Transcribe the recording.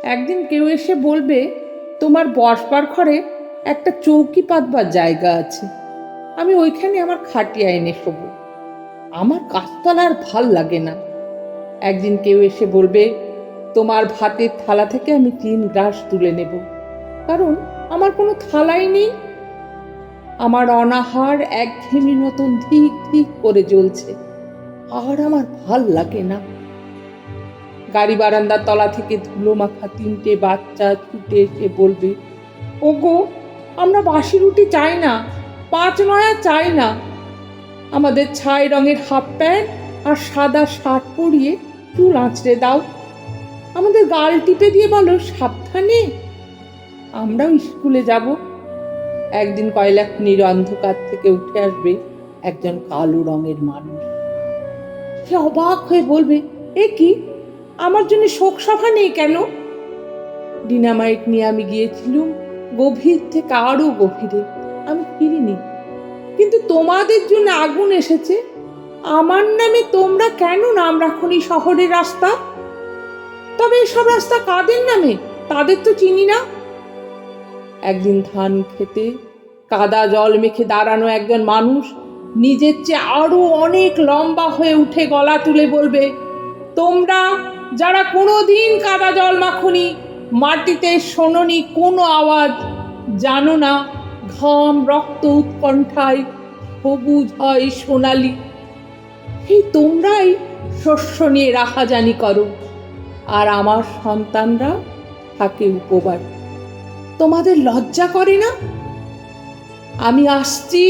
একদিন কেউ এসে বলবে তোমার বসবার ঘরে একটা চৌকি পাতবার জায়গা আছে, আমি ওইখানে আমার খাটিয়া এনে শোবো। আমার গাছতলা আর ভাল লাগে না। একদিন কেউ এসে বলবে তোমার ভাতের থালা থেকে আমি 3 গ্রাস তুলে নেব, কারণ আমার কোনো থালাই নেই। আমার অনাহার একঘেয়েমির মতন ধিক ধিক করে জ্বলছে, আর আমার ভাল লাগে না। গাড়ি বারান্দার তলা থেকে ধুলো মাখা 3টে বাচ্চা ছুটে এসে বলবে, ওগো আমরা বাসি রুটি চাই না, 5 নয়া চাই না। আমাদের ছাই রঙের হাফ প্যান্ট আর সাদা শার্ট পরিয়ে চুল আঁচড়ে দাও, আমাদের গাল টিপে দিয়ে বলো সাবধানে, আমরাও স্কুলে যাব। একদিন কয়লা খনির অন্ধকার থেকে উঠে আসবে একজন কালো রঙের মানুষ। সে অবাক হয়ে বলবে, এ কি, আমার জন্য শোক সভা নেই কেন? ডিনামাইট নিয়ে আমি গিয়েছিলুম গভীর থেকে আরো গভীরে, আমি ফিরিনি, কিন্তু তোমাদের জন্য আগুন এসেছে। আমার নামে তোমরা কেন নাম রাখনি শহরের রাস্তা? তবে এসব রাস্তা কাদের নামে, তাদের তো চিনি না। একদিন ধান খেতে কাদা জল মেখে দাঁড়ানো একজন মানুষ নিজের চেয়ে আরো অনেক লম্বা হয়ে উঠে গলা তুলে বলবে, তোমরা যারা কোনোদিন কাদা জল মাখনি, মাটিতে শোনোনি কোনো আওয়াজ, জানো না ঘাম রক্ত উৎকণ্ঠায় সবুজ হয় সোনালি, এই তোমরাই শস্য নিয়ে রাহাজানি করো, আর আমার সন্তানরা থাকে উপবাস। তোমাদের লজ্জা করে না? আমি আসছি।